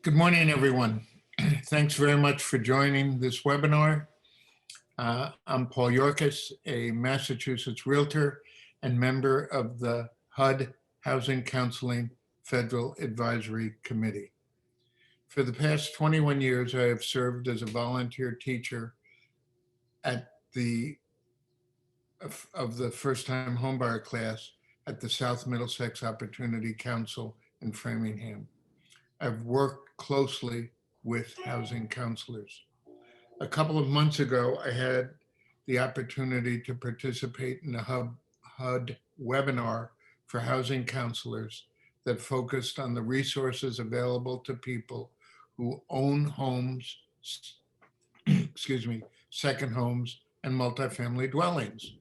Good morning, everyone. Thanks very much for joining this webinar. I'm Paul Yorkis, a Massachusetts realtor and member of the HUD Housing Counseling Federal Advisory Committee. For the past 21 years, I have served as a volunteer teacher at the first-time homebuyer class at the South Middlesex Opportunity Council in Framingham. I've worked closely with housing counselors. A couple of months ago, I had the opportunity to participate in a HUD webinar for housing counselors that focused on the resources available to people who own homes, second homes, and multifamily dwellings.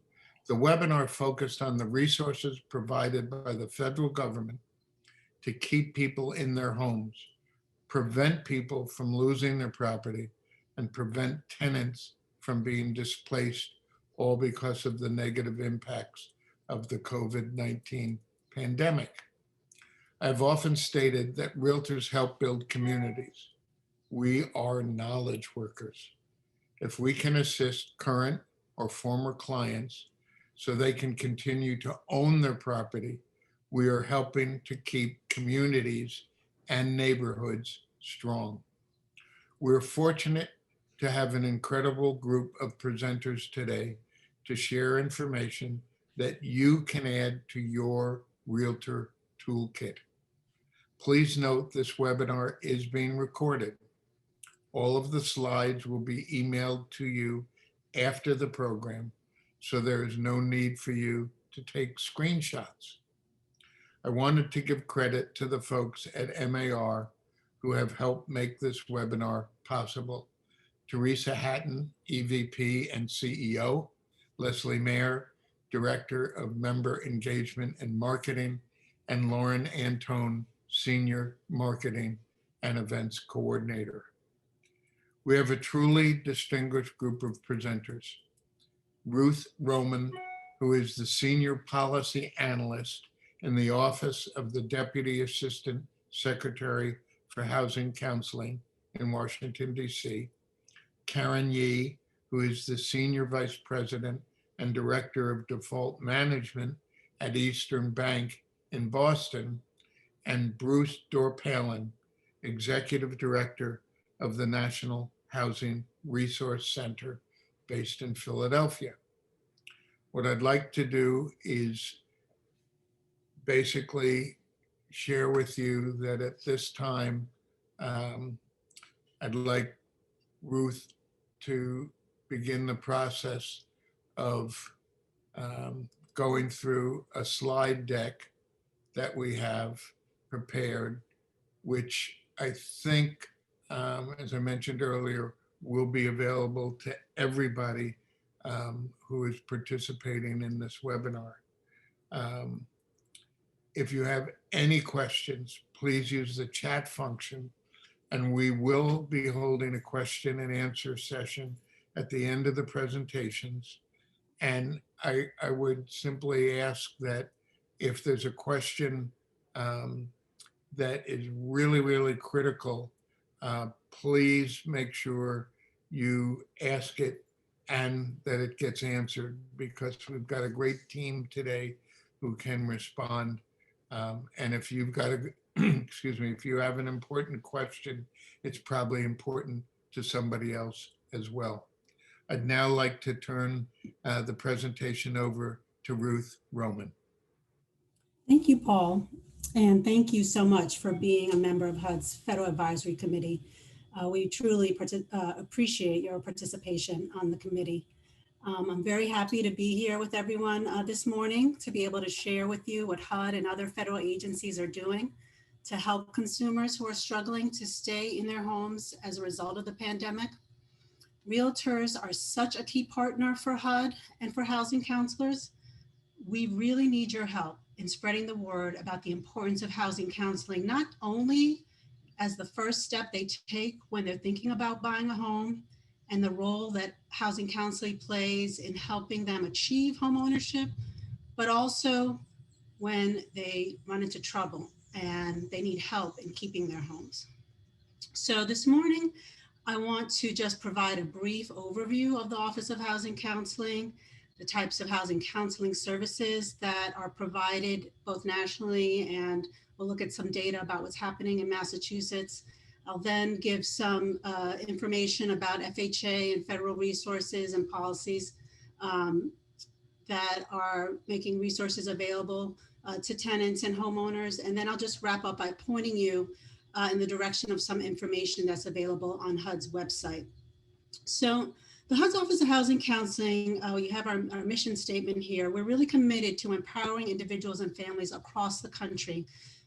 The webinar focused on the resources provided by the federal government to keep people in their homes, prevent people from losing their property, and prevent tenants from being displaced, all because of the negative impacts of the COVID-19 pandemic. I've often stated that realtors help build communities. We are knowledge workers. If we can assist current or former clients so they can continue to own their property, we are helping to keep communities and neighborhoods strong. We're fortunate to have an incredible group of presenters today to share information that you can add to your realtor toolkit. Please note this webinar is being recorded. All of the slides will be emailed to you after the program, so there is no need for you to take screenshots. I wanted to give credit to the folks at MAR who have helped make this webinar possible. Teresa Hatton, EVP and CEO, Leslie Mayer, Director of Member Engagement and Marketing, and Lauren Antone, Senior Marketing and Events Coordinator. We have a truly distinguished group of presenters. Ruth Roman, who is the Senior Policy Analyst in the Office of the Deputy Assistant Secretary for Housing Counseling in Washington, D.C. Karen Yee, who is the Senior Vice President and Director of Default Management at Eastern Bank in Boston, and Bruce Dorpalen, Executive Director of the National Housing Resource Center based in Philadelphia. What I'd like to do is basically share with you that at this time, I'd like Ruth to begin the process of going through a slide deck that we have prepared, which I think, as I mentioned earlier, will be available to everybody who is participating in this webinar. If you have any questions, please use the chat function, and we will be holding a question and answer session at the end of the presentations. And I would simply ask that if there's a question that is really, really critical, please make sure you ask it and that it gets answered, because we've got a great team today who can respond. And if you've got a, if you have an important question, it's probably important to somebody else as well. I'd now like to turn the presentation over to Ruth Roman. Thank you, Paul. And thank you so much for being a member of HUD's Federal Advisory Committee. We truly appreciate your participation on the committee. I'm very happy to be here with everyone this morning to be able to share with you what HUD and other federal agencies are doing to help consumers who are struggling to stay in their homes as a result of the pandemic. Realtors are such a key partner for HUD and for housing counselors. We really need your help in spreading the word about the importance of housing counseling, not only as the first step they take when they're thinking about buying a home, and the role that housing counseling plays in helping them achieve home ownership, but also when they run into trouble and they need help in keeping their homes. So this morning, I want to just provide a brief overview of the Office of Housing Counseling, the types of housing counseling services that are provided both nationally, and we'll look at some data about what's happening in Massachusetts. I'll then give some information about FHA and federal resources and policies that are making resources available to tenants and homeowners. And then I'll just wrap up by pointing you in the direction of some information that's available on HUD's website. So the HUD's Office of Housing Counseling, you have our mission statement here. We're really committed to empowering individuals and families across the country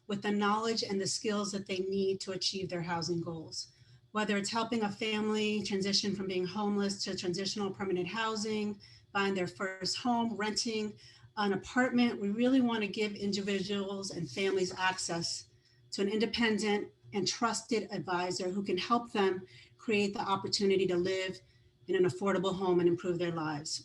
with the knowledge and the skills that they need to achieve their housing goals. Whether it's helping a family transition from being homeless to transitional permanent housing, buying their first home, renting an apartment, we really want to give individuals and families access to an independent and trusted advisor who can help them create the opportunity to live in an affordable home and improve their lives.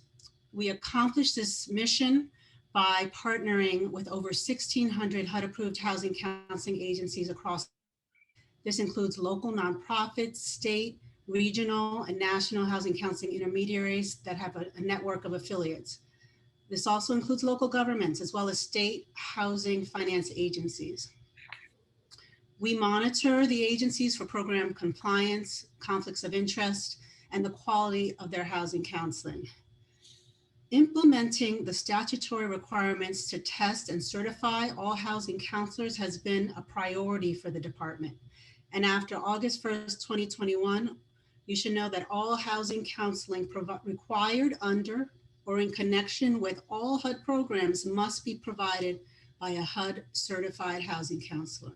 We accomplish this mission by partnering with over 1,600 HUD-approved housing counseling agencies across. This includes local nonprofits, state, regional, and national housing counseling intermediaries that have a network of affiliates. This also includes local governments as well as state housing finance agencies. We monitor the agencies for program compliance, conflicts of interest, and the quality of their housing counseling. Implementing the statutory requirements to test and certify all housing counselors has been a priority for the department. And after August 1st, 2021, you should know that all housing counseling required under or in connection with all HUD programs must be provided by a HUD certified housing counselor.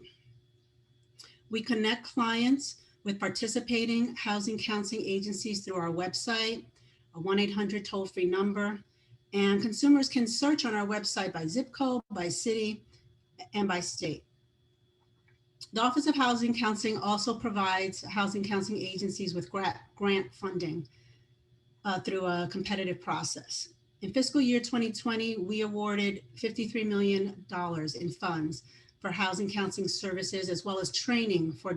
We connect clients with participating housing counseling agencies through our website, a 1-800 toll-free number, and consumers can search on our website by zip code, by city, and by state. The Office of Housing Counseling also provides housing counseling agencies with grant funding through a competitive process. In fiscal year 2020, we awarded $53 million in funds for housing counseling services, as well as training for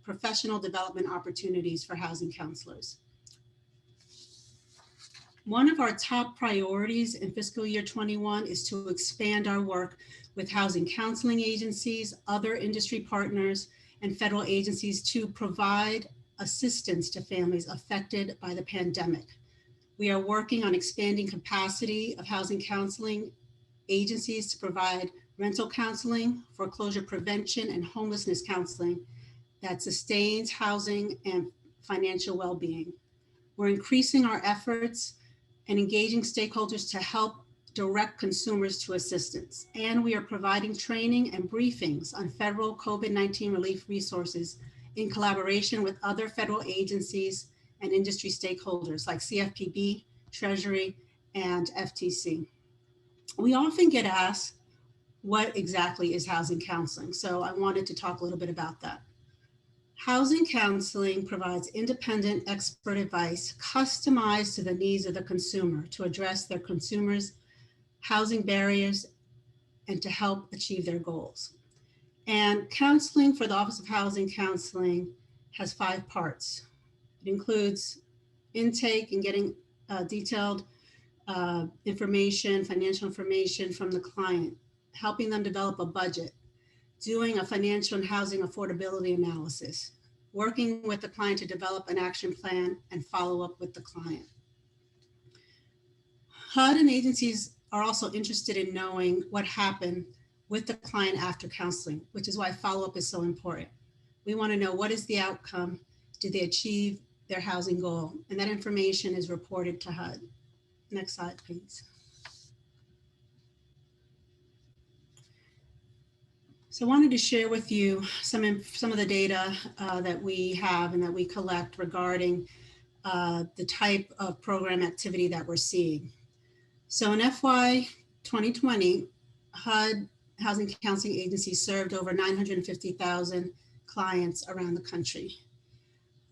professional development opportunities for housing counselors. One of our top priorities in fiscal year 21 is to expand our work with housing counseling agencies, other industry partners, and federal agencies to provide assistance to families affected by the pandemic. We are working on expanding capacity of housing counseling agencies to provide rental counseling, foreclosure prevention, and homelessness counseling that sustains housing and financial well-being. We're increasing our efforts and engaging stakeholders to help direct consumers to assistance. And we are providing training and briefings on federal COVID-19 relief resources in collaboration with other federal agencies and industry stakeholders like CFPB, Treasury, and FTC. We often get asked, what exactly is housing counseling? So I wanted to talk a little bit about that. Housing counseling provides independent expert advice customized to the needs of the consumer to address their consumers' housing barriers and to help achieve their goals. And counseling for the Office of Housing Counseling has 5 parts. It includes intake and getting detailed information, financial information from the client, helping them develop a budget, doing a financial and housing affordability analysis, working with the client to develop an action plan and follow up with the client. HUD and agencies are also interested in knowing what happened with the client after counseling, which is why follow-up is so important. We want to know, what is the outcome? Did they achieve their housing goal? And that information is reported to HUD. Next slide, please. So I wanted to share with you some of the data that we have and that we collect regarding the type of program activity that we're seeing. So in FY 2020, HUD Housing Counseling Agencies served over 950,000 clients around the country.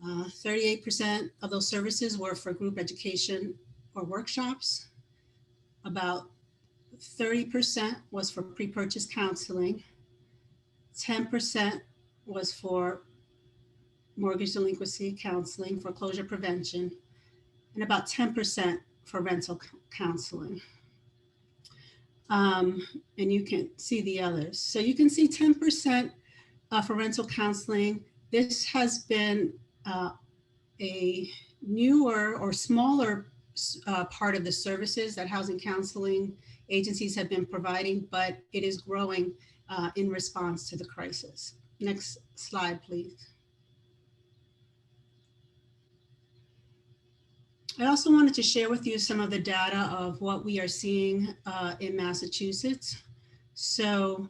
38% of those services were for group education or workshops. About 30% was for pre-purchase counseling. 10% was for mortgage delinquency counseling, foreclosure prevention, and about 10% for rental counseling. And you can see the others. So you can see 10% for rental counseling. This has been a newer or smaller part of the services that housing counseling agencies have been providing, but it is growing in response to the crisis. Next slide, please. I also wanted to share with you some of the data of what we are seeing in Massachusetts. So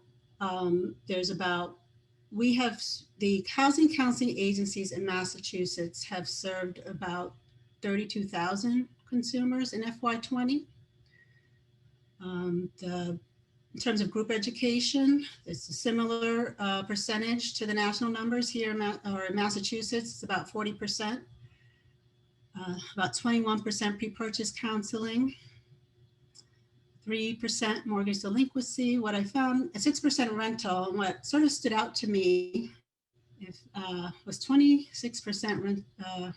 we have the housing counseling agencies in Massachusetts have served about 32,000 consumers in FY20. In terms of group education, it's a similar percentage to the national numbers here in Massachusetts. It's about 40%. About 21% pre-purchase counseling, 3% mortgage delinquency. What I found, 6% rental, and what sort of stood out to me was 26%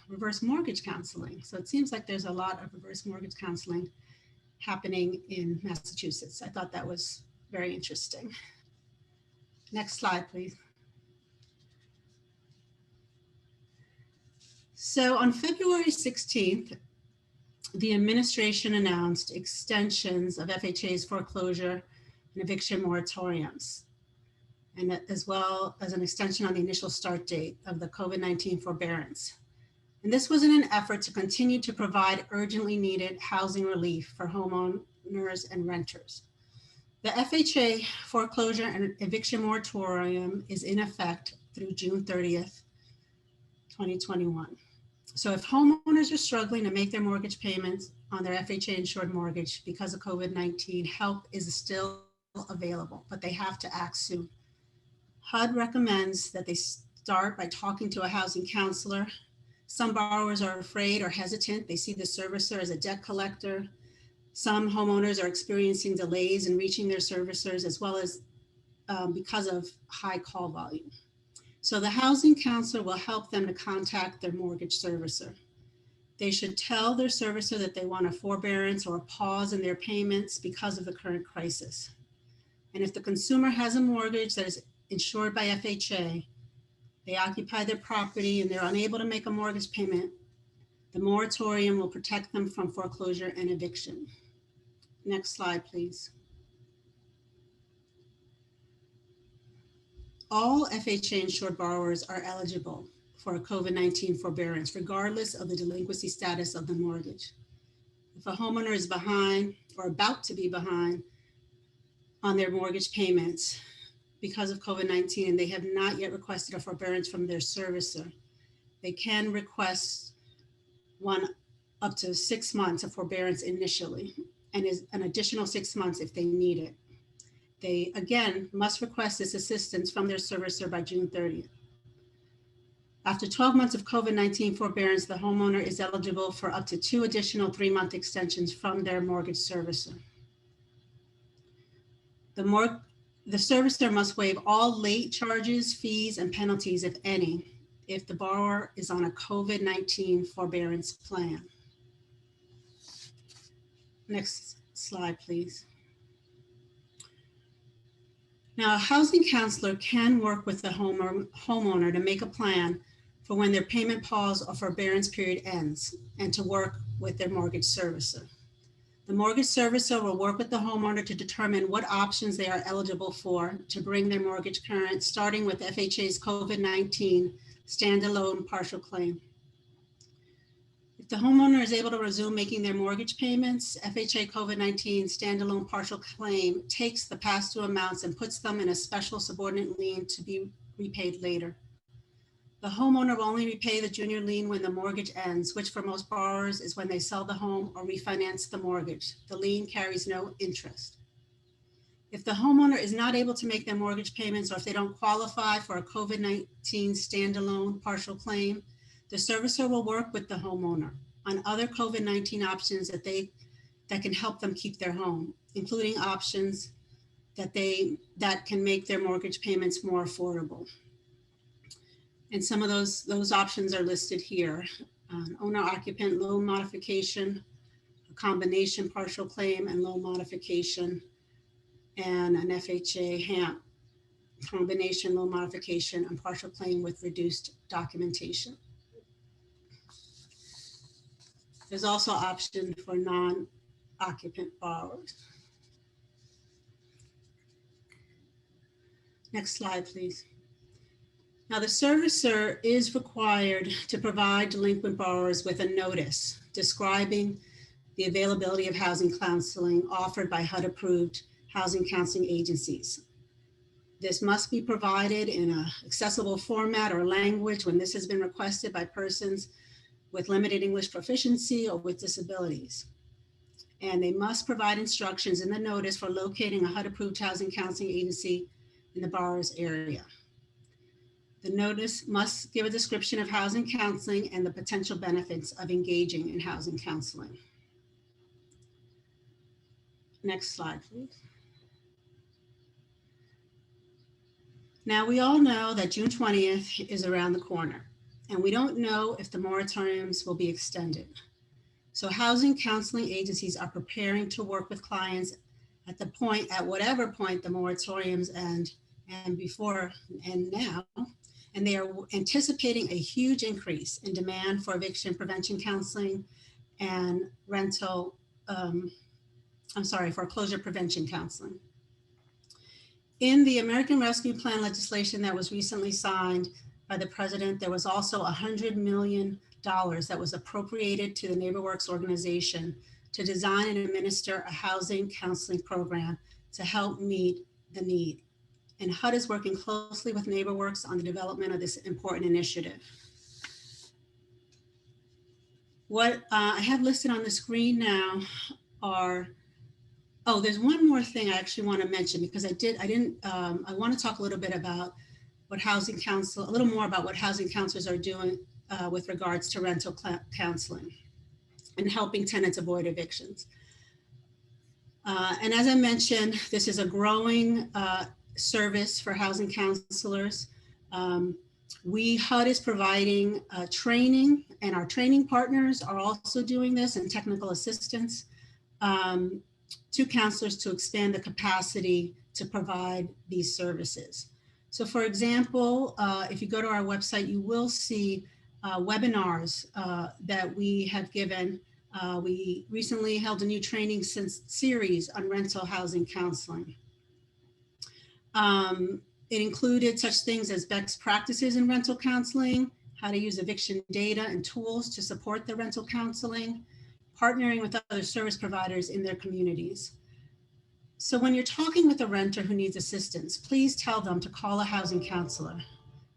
reverse mortgage counseling. So it seems like there's a lot of reverse mortgage counseling happening in Massachusetts. I thought that was very interesting. Next slide, please. So on February 16th, the administration announced extensions of FHA's foreclosure and eviction moratoriums, and as well as an extension on the initial start date of the COVID-19 forbearance. And this was in an effort to continue to provide urgently needed housing relief for homeowners and renters. The FHA foreclosure and eviction moratorium is in effect through June 30th, 2021. So if homeowners are struggling to make their mortgage payments on their FHA insured mortgage because of COVID-19, help is still available, but they have to act soon. HUD recommends that they start by talking to a housing counselor. Some borrowers are afraid or hesitant. They see the servicer as a debt collector. Some homeowners are experiencing delays in reaching their servicers, as well as because of high call volume. So the housing counselor will help them to contact their mortgage servicer. They should tell their servicer that they want a forbearance or a pause in their payments because of the current crisis. And if the consumer has a mortgage that is insured by FHA, they occupy their property and they're unable to make a mortgage payment, the moratorium will protect them from foreclosure and eviction. Next slide, please. All FHA insured borrowers are eligible for a COVID-19 forbearance, regardless of the delinquency status of the mortgage. If a homeowner is behind or about to be behind on their mortgage payments because of COVID-19 and they have not yet requested a forbearance from their servicer, they can request one up to 6 months of forbearance initially, and is an additional 6 months if they need it. They, again, must request this assistance from their servicer by June 30th. After 12 months of COVID-19 forbearance, the homeowner is eligible for up to 2 additional 3-month extensions from their mortgage servicer. The servicer must waive all late charges, fees, and penalties, if any, if the borrower is on a COVID-19 forbearance plan. Next slide, please. Now, a housing counselor can work with the homeowner to make a plan for when their payment pause or forbearance period ends, and to work with their mortgage servicer. The mortgage servicer will work with the homeowner to determine what options they are eligible for to bring their mortgage current, starting with FHA's COVID-19 standalone partial claim. If the homeowner is able to resume making their mortgage payments, FHA COVID-19 standalone partial claim takes the past due amounts and puts them in a special subordinate lien to be repaid later. The homeowner will only repay the junior lien when the mortgage ends, which for most borrowers is when they sell the home or refinance the mortgage. The lien carries no interest. If the homeowner is not able to make their mortgage payments, or if they don't qualify for a COVID-19 standalone partial claim, the servicer will work with the homeowner on other COVID-19 options that can help them keep their home, including options that can make their mortgage payments more affordable. And some of those options are listed here. Owner occupant loan modification, a combination partial claim and loan modification, and an FHA HAMP combination loan modification and partial claim with reduced documentation. There's also option for non-occupant borrowers. Next slide, please. Now, the servicer is required to provide delinquent borrowers with a notice describing the availability of housing counseling offered by HUD-approved housing counseling agencies. This must be provided in an accessible format or language when this has been requested by persons with limited English proficiency or with disabilities. And they must provide instructions in the notice for locating a HUD-approved housing counseling agency in the borrower's area. The notice must give a description of housing counseling and the potential benefits of engaging in housing counseling. Next slide, please. Now, we all know that June 20th is around the corner, and we don't know if the moratoriums will be extended. So housing counseling agencies are preparing to work with clients at whatever point the moratoriums end, and before and now, and they are anticipating a huge increase in demand for eviction prevention counseling and foreclosure prevention counseling. In the American Rescue Plan legislation that was recently signed by the president, there was also $100 million that was appropriated to the NeighborWorks organization to design and administer a housing counseling program to help meet the need. And HUD is working closely with NeighborWorks on the development of this important initiative. What I have listed on the screen now are, there's one more thing I actually want to mention, because I want to talk a little bit about a little more about what housing counselors are doing with regards to rental counseling and helping tenants avoid evictions. And as I mentioned, this is a growing service for housing counselors. HUD is providing training, and our training partners are also doing this, and technical assistance to counselors to expand the capacity to provide these services. So for example, if you go to our website, you will see webinars that we have given. We recently held a new training series on rental housing counseling. It included such things as best practices in rental counseling, how to use eviction data and tools to support the rental counseling, partnering with other service providers in their communities. So when you're talking with a renter who needs assistance, please tell them to call a housing counselor.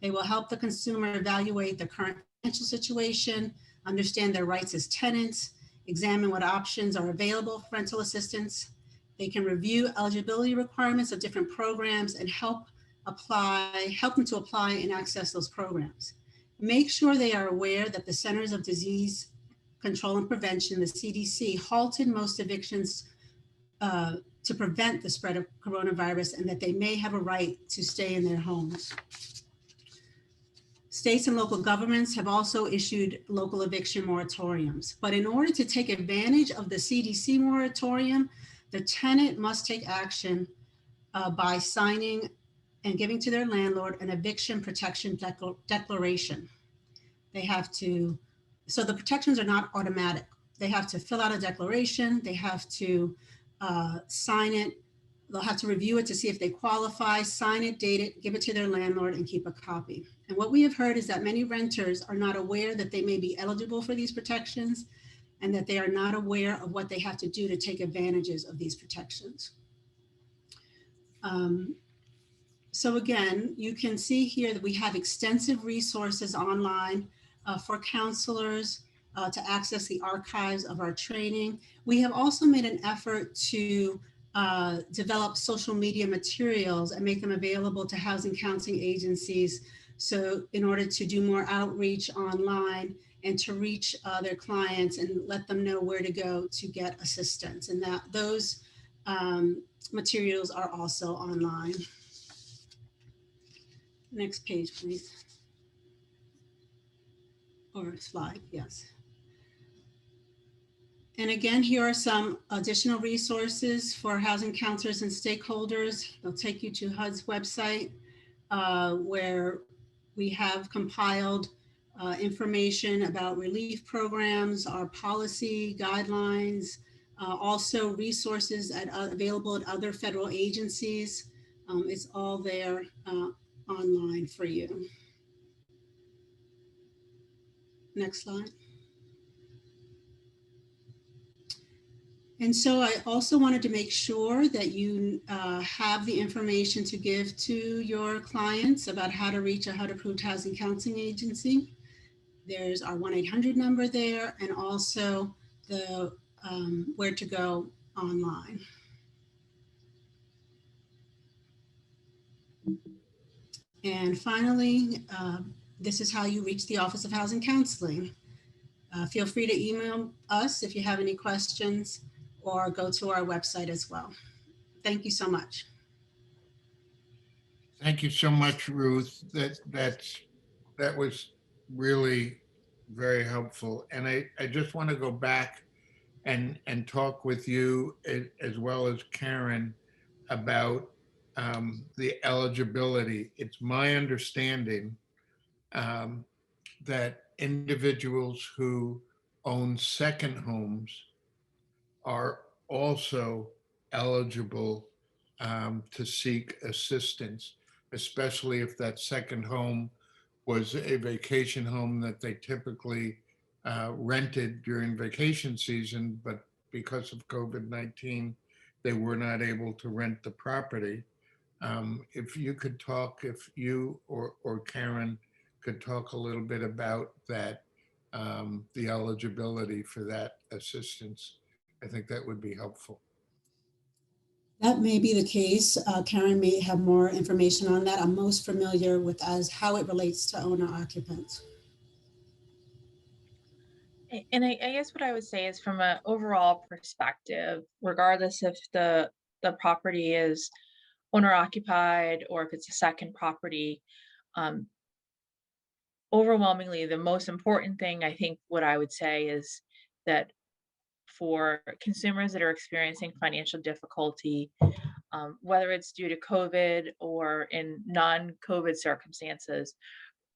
They will help the consumer evaluate their current financial situation, understand their rights as tenants, examine what options are available for rental assistance. They can review eligibility requirements of different programs and help them to apply and access those programs. Make sure they are aware that the Centers of Disease Control and Prevention, the CDC, halted most evictions to prevent the spread of coronavirus, and that they may have a right to stay in their homes. States and local governments have also issued local eviction moratoriums. But in order to take advantage of the CDC moratorium, the tenant must take action by signing and giving to their landlord an eviction protection declaration. They have to, so the protections are not automatic. They have to fill out a declaration. They have to sign it. They'll have to review it to see if they qualify, sign it, date it, give it to their landlord, and keep a copy. And what we have heard is that many renters are not aware that they may be eligible for these protections, and that they are not aware of what they have to do to take advantages of these protections. So again, you can see here that we have extensive resources online for counselors to access the archives of our training. We have also made an effort to develop social media materials and make them available to housing counseling agencies. So in order to do more outreach online and to reach their clients and let them know where to go to get assistance. And that those materials are also online. Next page, please. or slide, yes. And again, here are some additional resources for housing counselors and stakeholders. They'll take you to HUD's website, where we have compiled information about relief programs, our policy guidelines, also resources available at other federal agencies. It's all there online for you. Next slide. And so I also wanted to make sure that you have the information to give to your clients about how to reach a HUD-approved housing counseling agency. There's our 1-800 number there, and also the where to go online. And finally, this is how you reach the Office of Housing Counseling. Feel free to email us if you have any questions, or go to our website as well. Thank you so much. Thank you so much, Ruth. That was really very helpful. And I just want to go back and talk with you as well as Karen about the eligibility. It's my understanding that individuals who own second homes are also eligible to seek assistance, especially if that second home was a vacation home that they typically rented during vacation season, but because of COVID-19, they were not able to rent the property. If you could talk, if you or Karen could talk a little bit about that, the eligibility for that assistance, I think that would be helpful. That may be the case. Karen may have more information on that. I'm most familiar with as how it relates to owner occupants. And I guess what I would say is from an overall perspective, regardless if the property is owner occupied or if it's a second property, um, overwhelmingly, the most important thing I think what I would say is that for consumers that are experiencing financial difficulty, whether it's due to COVID or in non-COVID circumstances,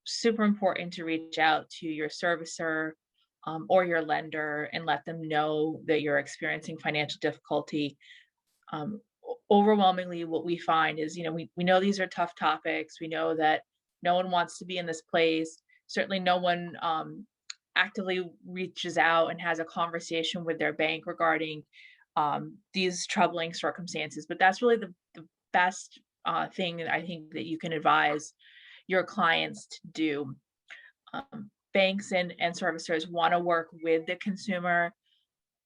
super important to reach out to your servicer or your lender and let them know that you're experiencing financial difficulty. Overwhelmingly, what we find is, we know these are tough topics. We know that no one wants to be in this place. Certainly no one actively reaches out and has a conversation with their bank regarding these troubling circumstances. But that's really the best thing that I think that you can advise your clients to do. Banks and servicers want to work with the consumer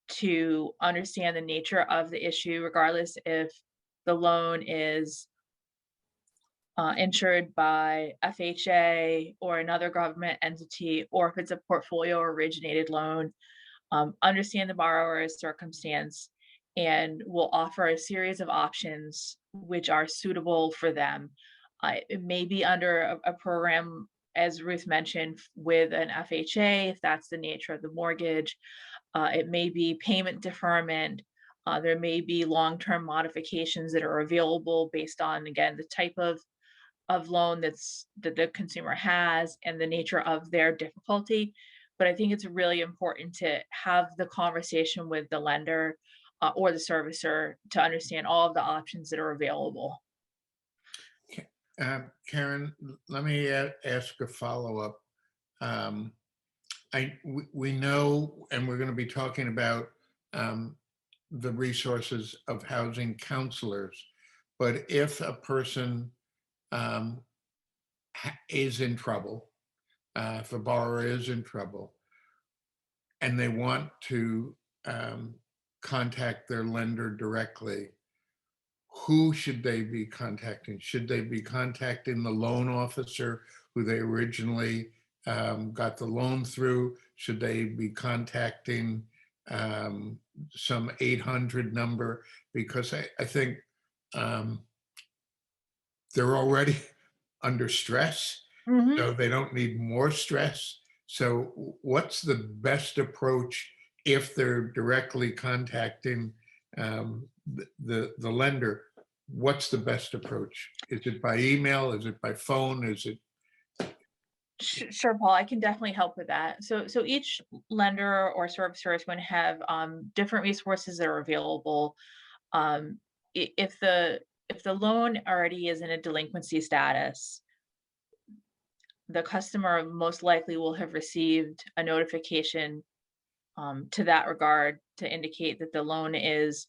to understand the nature of the issue, regardless if the loan is insured by FHA or another government entity, or if it's a portfolio originated loan. Understand the borrower's circumstance and will offer a series of options which are suitable for them. It may be under a program, as Ruth mentioned, with an FHA, if that's the nature of the mortgage. It may be payment deferment. There may be long-term modifications that are available based on, again, the type of loan that the consumer has and the nature of their difficulty. But I think it's really important to have the conversation with the lender or the servicer to understand all of the options that are available. Karen, let me ask a follow-up. We know, and we're going to be talking about the resources of housing counselors, but if a person is in trouble, if a borrower is in trouble, and they want to contact their lender directly, who should they be contacting? Should they be contacting the loan officer who they originally got the loan through? Should they be contacting some 800 number? Because I think they're already under stress, so they don't need more stress. So what's the best approach if they're directly contacting the lender? What's the best approach? Is it by email? Is it by phone? Is it? Sure, Paul, I can definitely help with that. So each lender or servicer is going to have different resources that are available. If the loan already is in a delinquency status, the customer most likely will have received a notification to that regard to indicate that the loan is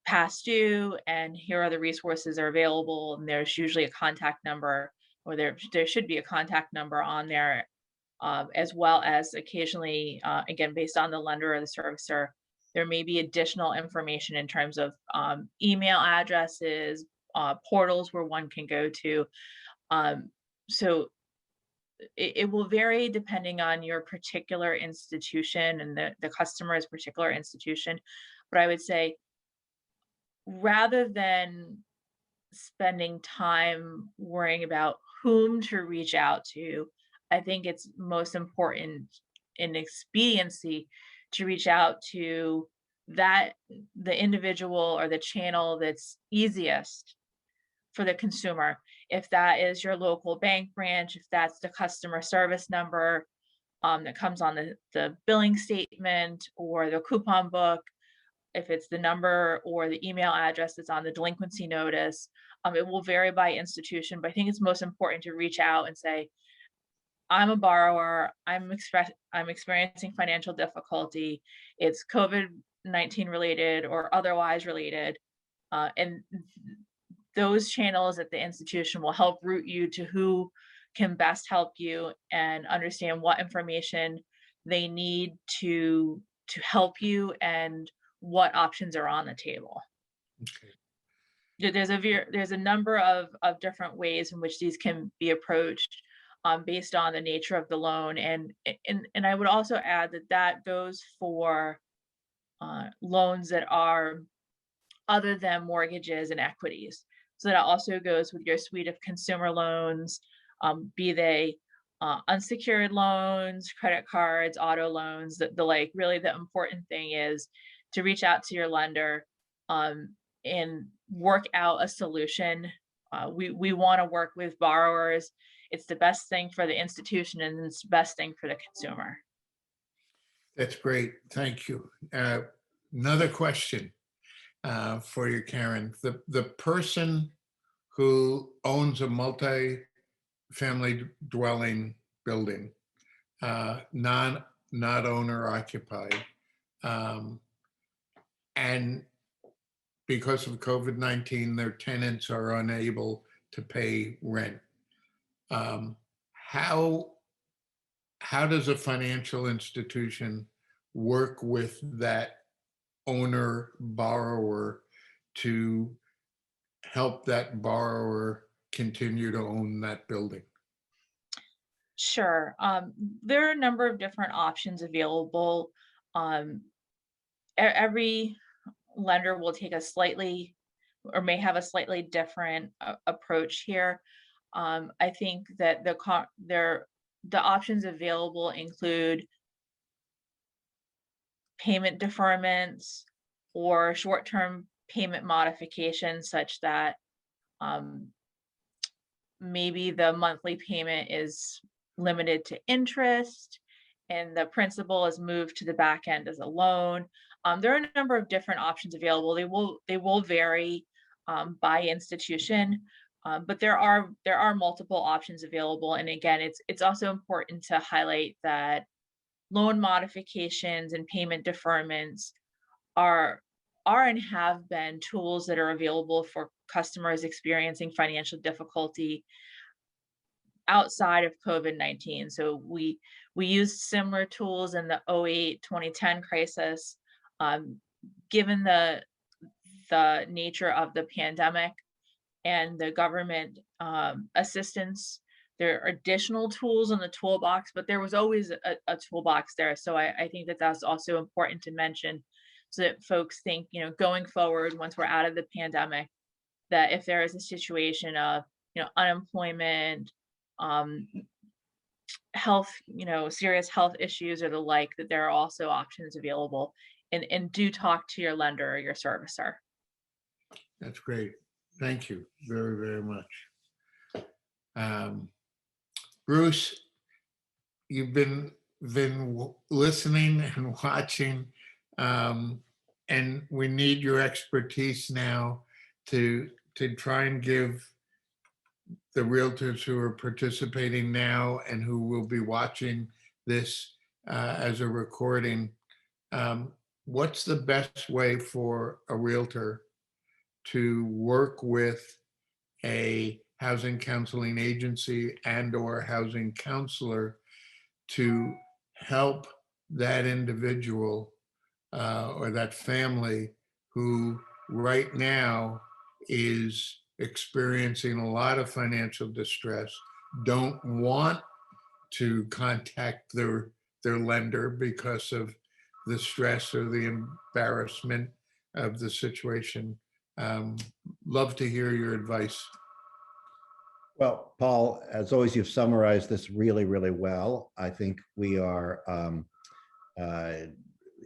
past due, and here are the resources that are available. And there's usually a contact number, or there should be a contact number on there, as well as occasionally, again, based on the lender or the servicer, there may be additional information in terms of email addresses, portals where one can go to. So it will vary depending on your particular institution and the customer's particular institution. But I would say, rather than spending time worrying about whom to reach out to, I think it's most important in expediency to reach out to the individual or the channel that's easiest for the consumer. If that is your local bank branch, if that's the customer service number that comes on the billing statement or the coupon book, if it's the number or the email address that's on the delinquency notice, it will vary by institution, but I think it's most important to reach out and say, I'm a borrower, I'm experiencing financial difficulty, it's COVID-19 related or otherwise related, and those channels at the institution will help route you to who can best help you and understand what information they need to help you and what options are on the table. Okay. There's a number of different ways in which these can be approached based on the nature of the loan, and I would also add that goes for loans that are other than mortgages and equities. So that also goes with your suite of consumer loans, be they unsecured loans, credit cards, auto loans. The like, really the important thing is to reach out to your lender and work out a solution. We want to work with borrowers. It's the best thing for the institution, and it's the best thing for the consumer. That's great. Thank you. Another question for you, Karen. The person who owns a multi-family dwelling building, not owner occupied, and because of COVID-19, their tenants are unable to pay rent. How does a financial institution work with that owner borrower to help that borrower continue to own that building? Sure. There are a number of different options available. Every lender will take a slightly, or may have a slightly different approach here. I think that the options available include payment deferments or short-term payment modifications, such that maybe the monthly payment is limited to interest and the principal is moved to the back end as a loan. There are a number of different options available. They will vary by institution, but there are multiple options available. And again, it's also important to highlight that loan modifications and payment deferments are and have been tools that are available for customers experiencing financial difficulty outside of COVID-19. So we used similar tools in the 2008-2010 crisis. Given the nature of the pandemic and the government assistance, there are additional tools in the toolbox, but there was always a toolbox there. So I think that that's also important to mention, so that folks think, going forward, once we're out of the pandemic, that if there is a situation of, unemployment, health, serious health issues or the like, that there are also options available. And do talk to your lender or your servicer. That's great. Thank you very, very much. Bruce, you've been listening and watching, and we need your expertise now to try and give the realtors who are participating now and who will be watching this as a recording, what's the best way for a realtor to work with a housing counseling agency and or housing counselor to help that individual or that family who right now is experiencing a lot of financial distress, don't want to contact their lender because of the stress or the embarrassment of the situation? Love to hear your advice. Well, Paul, as always, you've summarized this really, really well. I think we are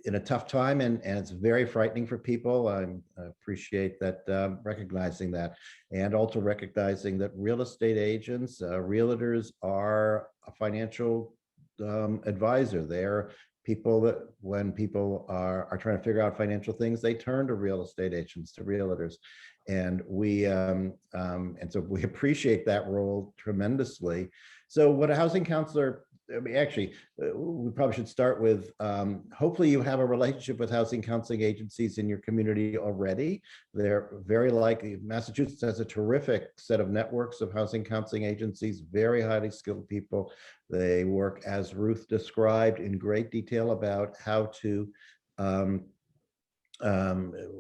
in a tough time, and it's very frightening for people. I appreciate that, recognizing that, and also recognizing that real estate agents, realtors are a financial advisor. They're people that when people are trying to figure out financial things, they turn to real estate agents, to realtors. And so we appreciate that role tremendously. So what a housing counselor, I mean, actually, we probably should start with, hopefully you have a relationship with housing counseling agencies in your community already. They're very likely, Massachusetts has a terrific set of networks of housing counseling agencies, very highly skilled people. They work, as Ruth described, in great detail about how to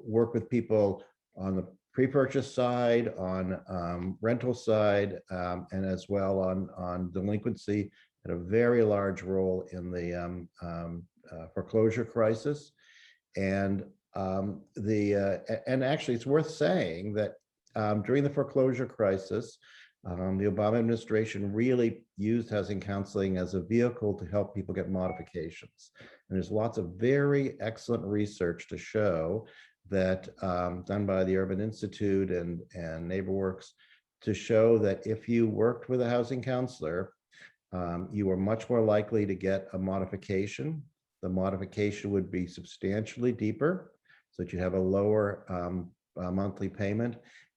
work with people on the pre-purchase side, on rental side, and as well on delinquency, had a very large role in the foreclosure crisis. And actually it's worth saying that during the foreclosure crisis, the Obama administration really used housing counseling as a vehicle to help people get modifications. And there's lots of very excellent research to show that done by the Urban Institute and NeighborWorks, to show that if you worked with a housing counselor, you were much more likely to get a modification. The modification would be substantially deeper, so that you have a lower monthly payment.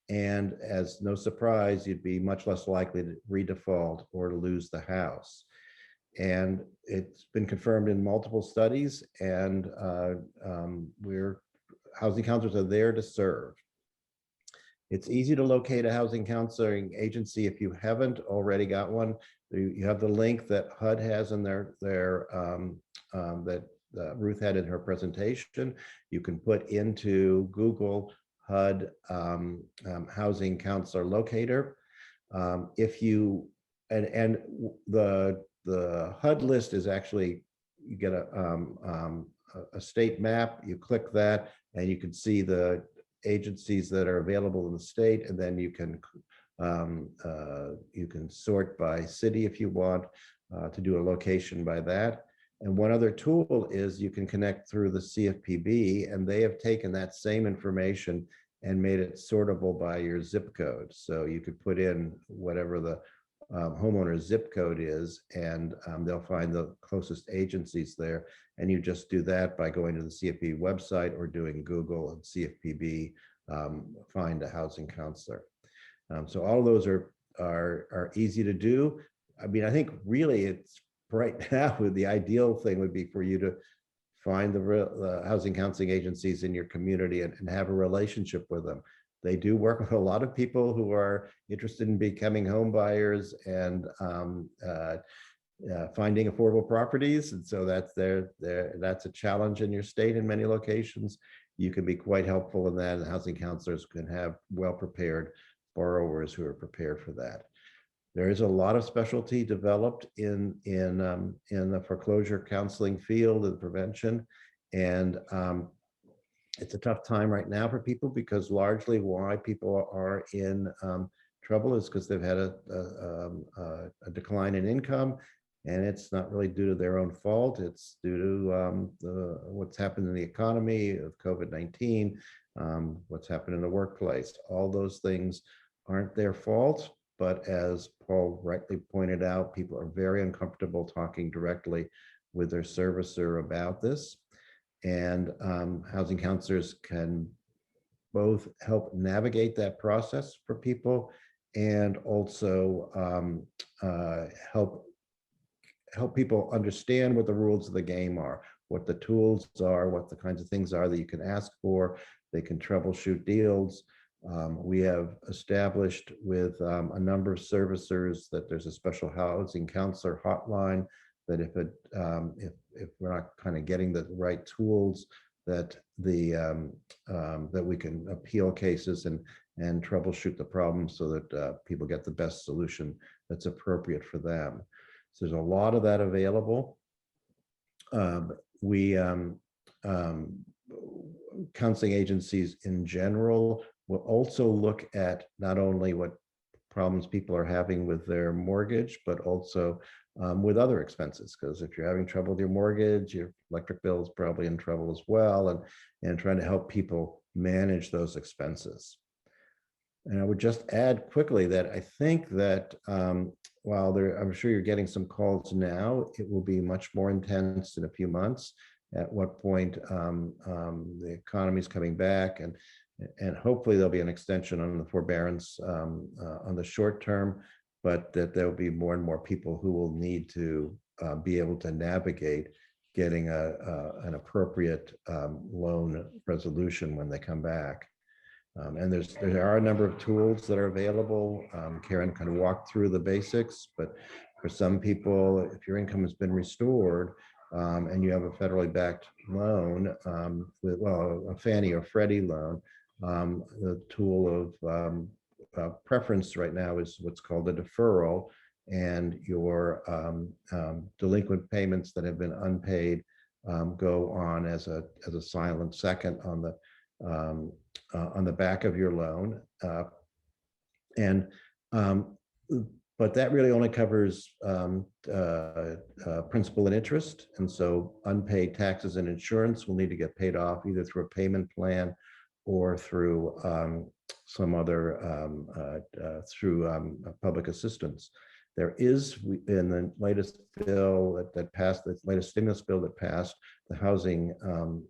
And as no surprise, you'd be much less likely to redefault or to lose the house. And it's been confirmed in multiple studies, and housing counselors are there to serve. It's easy to locate a housing counseling agency if you haven't already got one. You have the link that HUD has in that Ruth had in her presentation. You can put into Google HUD housing counselor locator. If you and the HUD list is actually, you get a state map. You click that, and you can see the agencies that are available in the state, and then you can sort by city if you want to do a location by that. And one other tool is you can connect through the CFPB, and they have taken that same information and made it sortable by your zip code. So you could put in whatever the homeowner's zip code is, and they'll find the closest agencies there. And you just do that by going to the CFPB website or doing Google and CFPB find a housing counselor. So all of those are easy to do. I mean, I think really it's right now the ideal thing would be for you to find the housing counseling agencies in your community and have a relationship with them. They do work with a lot of people who are interested in becoming home buyers and finding affordable properties. And so that's that's a challenge in your state in many locations. You can be quite helpful in that, and housing counselors can have well-prepared borrowers who are prepared for that. There is a lot of specialty developed in the foreclosure counseling field and prevention. And it's a tough time right now for people, because largely why people are in trouble is because they've had a decline in income, And it's not really due to their own fault. It's due to what's happened in the economy of COVID-19, what's happened in the workplace. All those things aren't their fault. But as Paul rightly pointed out, people are very uncomfortable talking directly with their servicer about this. And housing counselors can both help navigate that process for people and also help people understand what the rules of the game are, what the tools are, what the kinds of things are that you can ask for. They can troubleshoot deals. We have established with a number of servicers that there's a special housing counselor hotline that if we're not kind of getting the right tools, that that we can appeal cases and troubleshoot the problem so that people get the best solution that's appropriate for them. So there's a lot of that available. Counseling agencies in general will also look at not only what problems people are having with their mortgage, but also with other expenses. Because if you're having trouble with your mortgage, your electric bill is probably in trouble as well, and trying to help people manage those expenses. And I would just add quickly that I think that while I'm sure you're getting some calls now, it will be much more intense in a few months. At what point the economy is coming back, and hopefully there'll be an extension on the forbearance on the short term, but that there'll be more and more people who will need to be able to navigate getting an appropriate loan resolution when they come back. And there are a number of tools that are available. Karen kind of walked through the basics, but for some people, if your income has been restored and you have a federally backed loan, with a Fannie or Freddie loan, the tool of preference right now is what's called a deferral, and your delinquent payments that have been unpaid go on as a silent second on the back of your loan, but that really only covers principal and interest, and so unpaid taxes and insurance will need to get paid off either through a payment plan or through some other public assistance. There is, in the latest bill that passed, the latest stimulus bill that passed, the Housing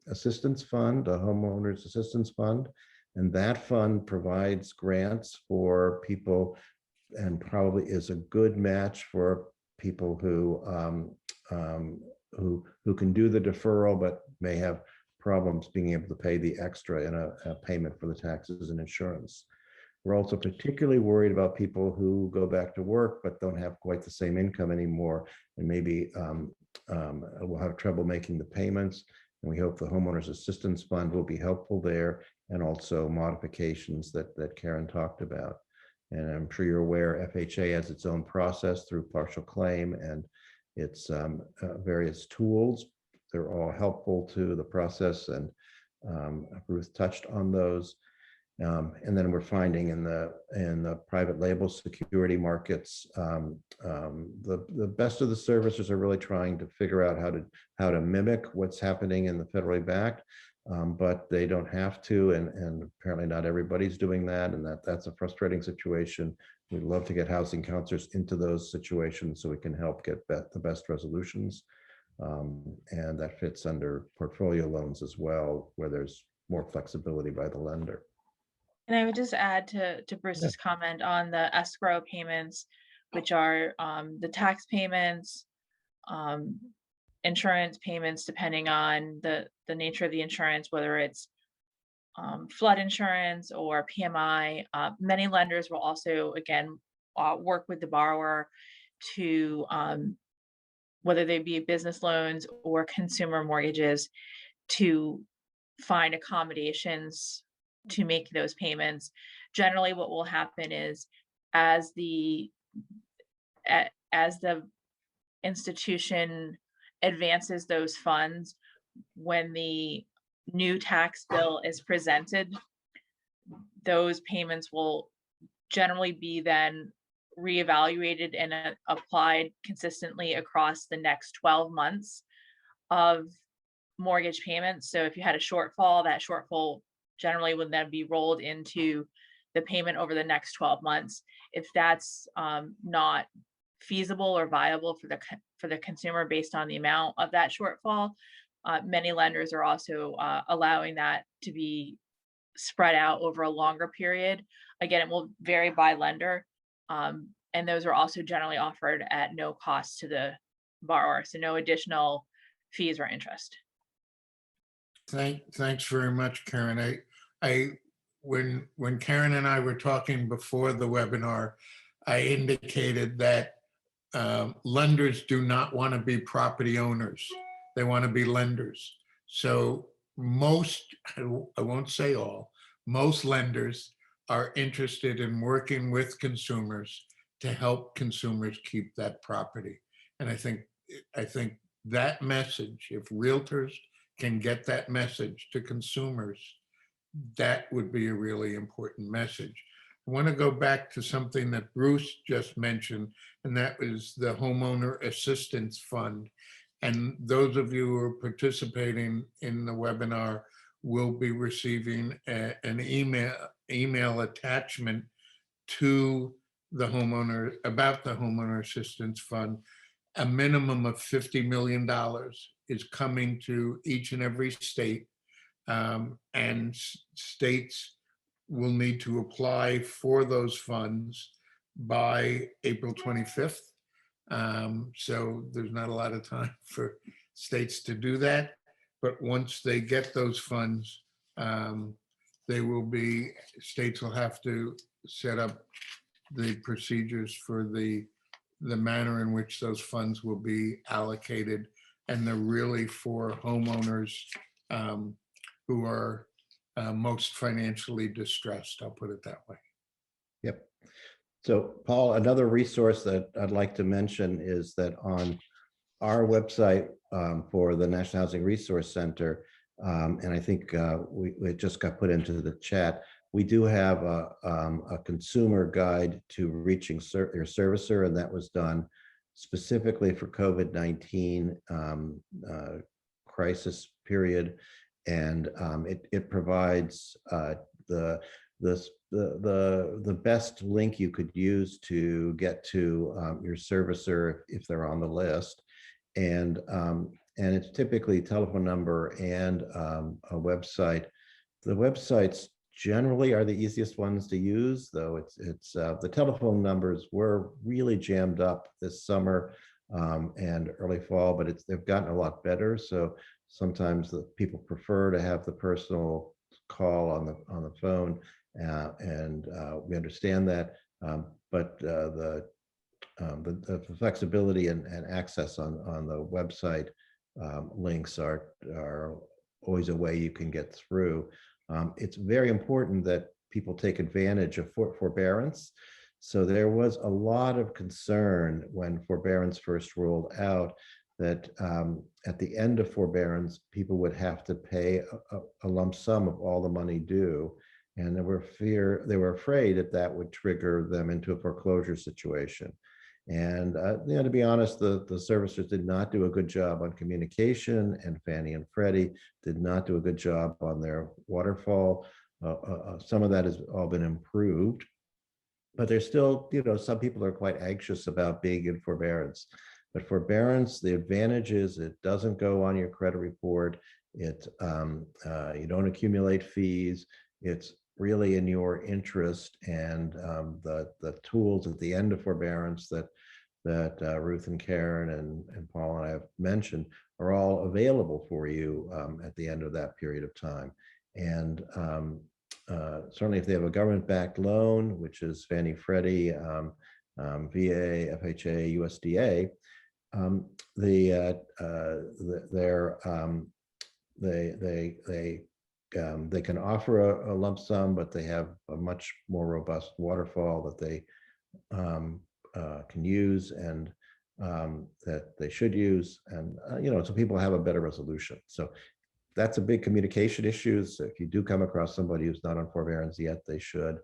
Assistance Fund, the Homeowners Assistance Fund, and that fund provides grants for people and probably is a good match for people who can do the deferral but may have problems being able to pay the extra in a payment for the taxes and insurance. We're also particularly worried about people who go back to work but don't have quite the same income anymore, and maybe will have trouble making the payments. And we hope the Homeowners Assistance Fund will be helpful there, and also modifications that Karen talked about. And I'm sure you're aware, FHA has its own process through partial claim and its various tools. They're all helpful to the process, and Ruth touched on those. And then we're finding in the private label security markets, the best of the servicers are really trying to figure out how to mimic what's happening in the federally backed, but they don't have to, and apparently not everybody's doing that, and that's a frustrating situation. We'd love to get housing counselors into those situations so we can help get the best resolutions, and that fits under portfolio loans as well, where there's more flexibility by the lender. And I would just add to Bruce's comment on the escrow payments, which are the tax payments, insurance payments, depending on the nature of the insurance, whether it's flood insurance or PMI. Many lenders will also, again, work with the borrower to, whether they be business loans or consumer mortgages, to find accommodations to make those payments. Generally, what will happen is as the institution advances those funds, when the new tax bill is presented, those payments will generally be then reevaluated and applied consistently across the next 12 months of mortgage payments. So if you had a shortfall, that shortfall generally would then be rolled into the payment over the next 12 months. If that's not feasible or viable for the consumer based on the amount of that shortfall, many lenders are also allowing that to be spread out over a longer period. Again, it will vary by lender. And those are also generally offered at no cost to the borrower, so no additional fees or interest. Thanks very much, Karen. When Karen and I were talking before the webinar, I indicated that lenders do not want to be property owners. They want to be lenders. So most, I won't say all, most lenders are interested in working with consumers to help consumers keep that property. And I think that message, if realtors can get that message to consumers, that would be a really important message. I want to go back to something that Bruce just mentioned, and that was the Homeowner Assistance Fund. And those of you who are participating in the webinar will be receiving an email attachment to the homeowner about the Homeowner Assistance Fund. A minimum of $50 million is coming to each and every state, and states will need to apply for those funds by April 25th. So there's not a lot of time for states to do that. But once they get those funds, states will have to set up the procedures for the manner in which those funds will be allocated. And they're really for homeowners who are most financially distressed, I'll put it that way. Yep. So Paul, another resource that I'd like to mention is that on our website for the National Housing Resource Center, and I think it just got put into the chat, we do have a consumer guide to reaching your servicer, and that was done specifically for COVID-19 crisis period. And it provides the best link you could use to get to your servicer if they're on the list. And it's typically telephone number and a website. The websites generally are the easiest ones to use, though it's the telephone numbers were really jammed up this summer and early fall, but they've gotten a lot better. So sometimes the people prefer to have the personal call on the phone, and we understand that. But the flexibility and access on the website links are always a way you can get through. It's very important that people take advantage of forbearance. So there was a lot of concern when forbearance first rolled out that at the end of forbearance, people would have to pay a lump sum of all the money due. And they were afraid that would trigger them into a foreclosure situation. And to be honest, the servicers did not do a good job on communication, and Fannie and Freddie did not do a good job on their waterfall. Some of that has all been improved, but there's still, some people are quite anxious about being in forbearance. But forbearance, the advantage is it doesn't go on your credit report. You don't accumulate fees. It's really in your interest, and the tools at the end of forbearance that Ruth and Karen and Paul and I have mentioned are all available for you at the end of that period of time. And certainly if they have a government-backed loan, which is Fannie, Freddie, VA, FHA, USDA, they can offer a lump sum, but they have a much more robust waterfall that they can use, and that they should use, and so people have a better resolution. So that's a big communication issue. So if you do come across somebody who's not on forbearance yet, they should.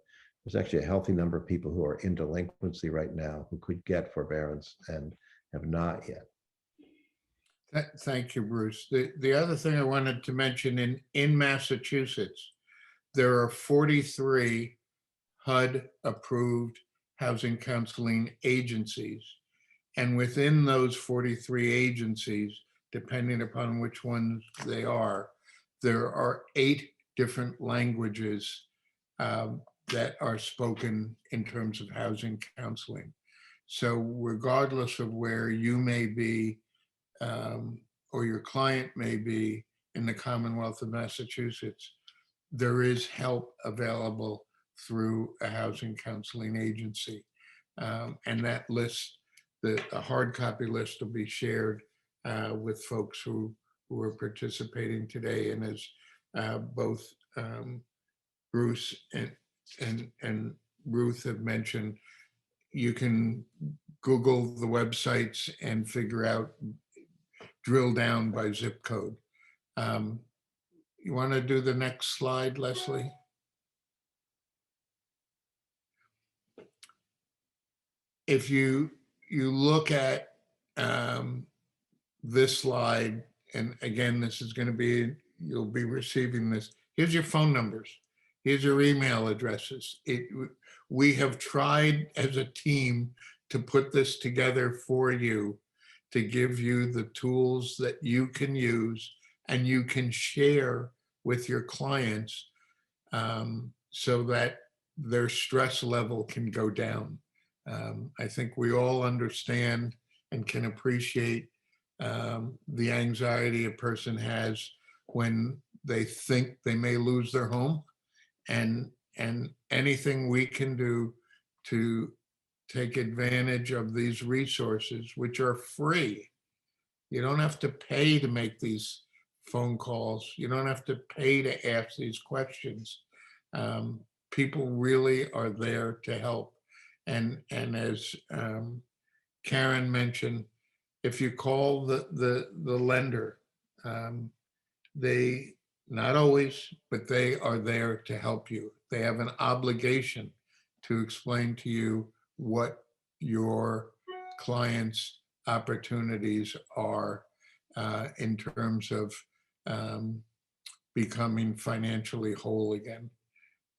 there's actually a healthy number of people who are in delinquency right now who could get forbearance and have not yet. Thank you, Bruce. The other thing I wanted to mention, in Massachusetts, there are 43 HUD-approved housing counseling agencies. And within those 43 agencies, depending upon which ones they are, there are 8 different languages that are spoken in terms of housing counseling. So regardless of where you may be, or your client may be in the Commonwealth of Massachusetts, there is help available through a housing counseling agency. And that list, the hard copy list, will be shared with folks who are participating today. And as both Bruce and Ruth have mentioned, you can Google the websites and figure out, drill down by zip code. You want to do the next slide, Leslie? If you look at this slide, and again, this is going to be, you'll be receiving this. Here's your phone numbers. Here's your email addresses. We have tried as a team to put this together for you, to give you the tools that you can use and you can share with your clients so that their stress level can go down. I think we all understand and can appreciate the anxiety a person has when they think they may lose their home, and anything we can do to take advantage of these resources, which are free. You don't have to pay to make these phone calls. You don't have to pay to ask these questions. People really are there to help. And as Karen mentioned, if you call the lender, they, not always, but they are there to help you. They have an obligation to explain to you what your client's opportunities are in terms of becoming financially whole again.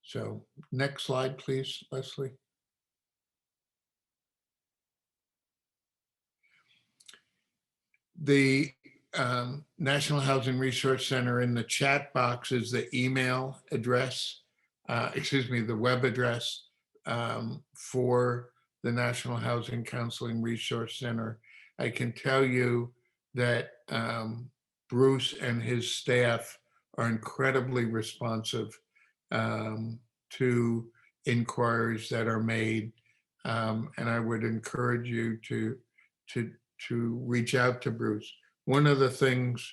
So next slide, please, Leslie. The National Housing Resource Center, in the chat box is the email address, the web address for the National Housing Counseling Resource Center. I can tell you that Bruce and his staff are incredibly responsive to inquiries that are made. And I would encourage you to reach out to Bruce. One of the things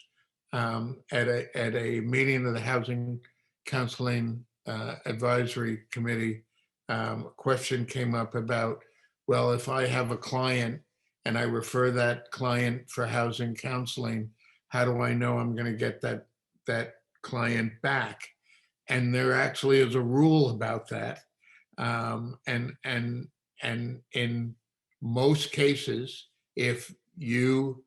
at a meeting of the Housing Counseling Advisory Committee, a question came up about, well, if I have a client and I refer that client for housing counseling, how do I know I'm going to get that client back? And there actually is a rule about that. And in most cases, if you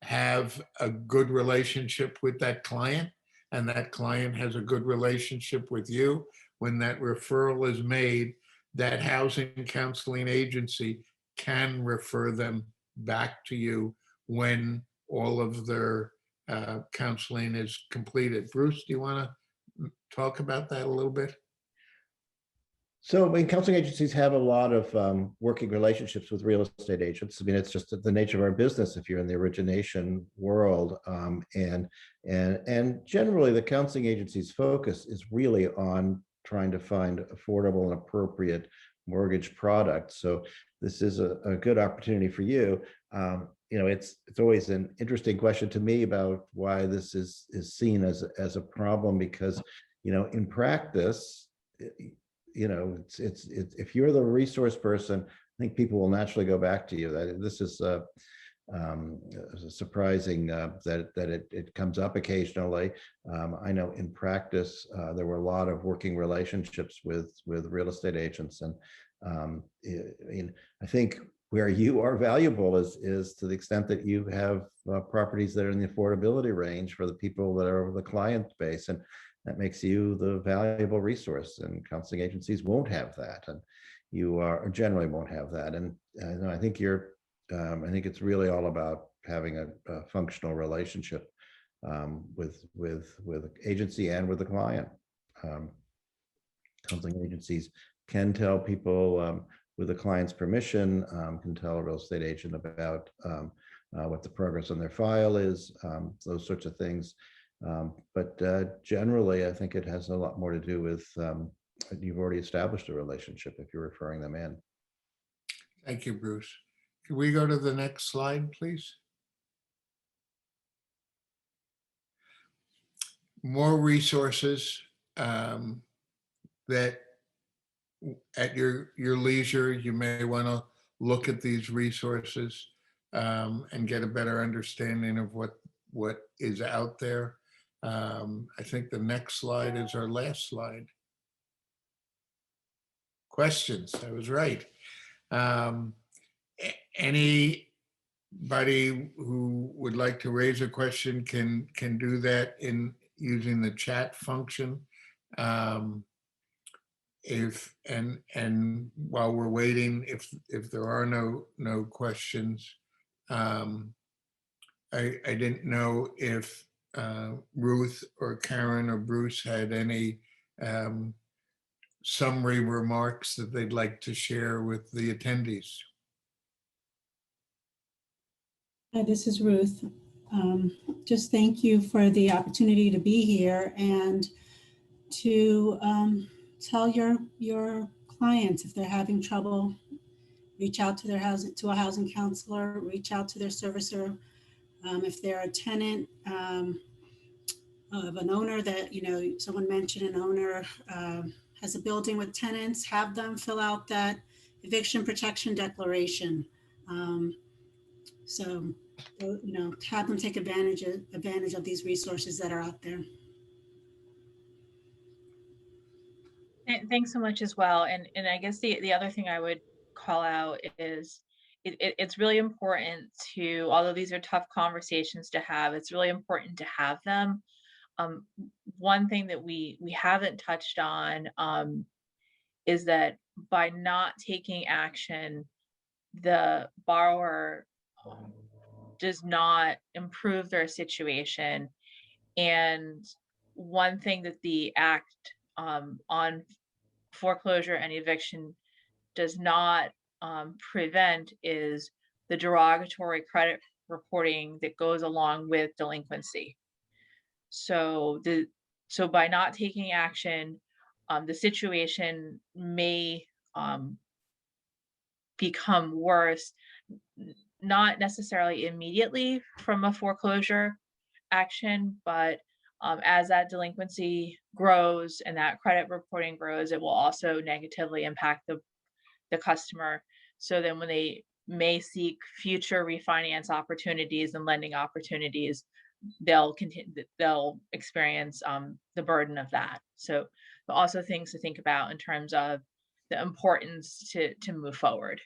have a good relationship with that client and that client has a good relationship with you, when that referral is made, that housing counseling agency can refer them back to you when all of their counseling is completed. Bruce, do you want to talk about that a little bit? So, I mean, counseling agencies have a lot of working relationships with real estate agents. I mean, it's just the nature of our business if you're in the origination world. And generally, the counseling agency's focus is really on trying to find affordable and appropriate mortgage products. So this is a good opportunity for you. You know, it's always an interesting question to me about why this is seen as a problem, because, you know, in practice, you know, it's if you're the resource person, I think people will naturally go back to you. That this is surprising that it comes up occasionally. I know in practice, there were a lot of working relationships with real estate agents. And I think where you are valuable is to the extent that you have properties that are in the affordability range for the people that are the client base. And that makes you the valuable resource, and counseling agencies won't have that. And you are generally won't have that. And I think I think it's really all about having a functional relationship with agency and with the client. Counseling agencies can tell people with the client's permission, can tell a real estate agent about what the progress on their file is, those sorts of things. But generally, I think it has a lot more to do with you've already established a relationship if you're referring them in. Thank you, Bruce. Can we go to the next slide, please? More resources that at your leisure, you may want to look at these resources and get a better understanding of what is out there. I think the next slide is our last slide. Questions, I was right. Anybody who would like to raise a question can do that in using the chat function. And while we're waiting, if there are no questions, I didn't know if Ruth or Karen or Bruce had any summary remarks that they'd like to share with the attendees. Hi, this is Ruth. Just thank you for the opportunity to be here and to tell your clients if they're having trouble, reach out to a housing counselor, reach out to their servicer. If they're a tenant of an owner that, someone mentioned an owner has a building with tenants, have them fill out that eviction protection declaration. So, have them take advantage of these resources that are out there. And thanks so much as well. And I guess the other thing I would call out is it's really important to, although these are tough conversations to have, it's really important to have them. One thing that we haven't touched on is that by not taking action, the borrower does not improve their situation. And one thing that the Act on foreclosure and eviction does not prevent is the derogatory credit reporting that goes along with delinquency. So by not taking action, the situation may become worse, not necessarily immediately from a foreclosure action, but as that delinquency grows and that credit reporting grows, it will also negatively impact the customer. So then when they may seek future refinance opportunities and lending opportunities, they'll experience the burden of that. So also things to think about in terms of the importance to move forward.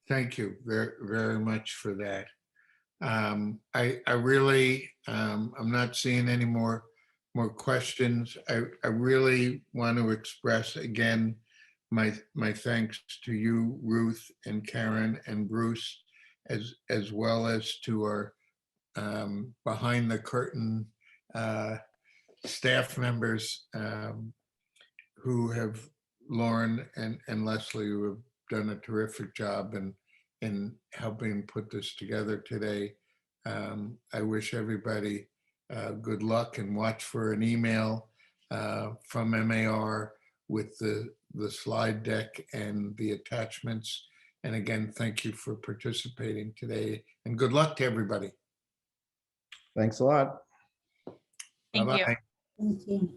Thank you very, very much for that. I really, I'm not seeing any more questions. I really want to express again my thanks to you, Ruth and Karen and Bruce, as well as to our behind the curtain staff members who have, Lauren and Leslie, who have done a terrific job in helping put this together today. I wish everybody good luck, and watch for an email from MAR with the slide deck and the attachments. And again, thank you for participating today, and good luck to everybody. Thanks a lot. Thank you. Bye-bye. Thank you.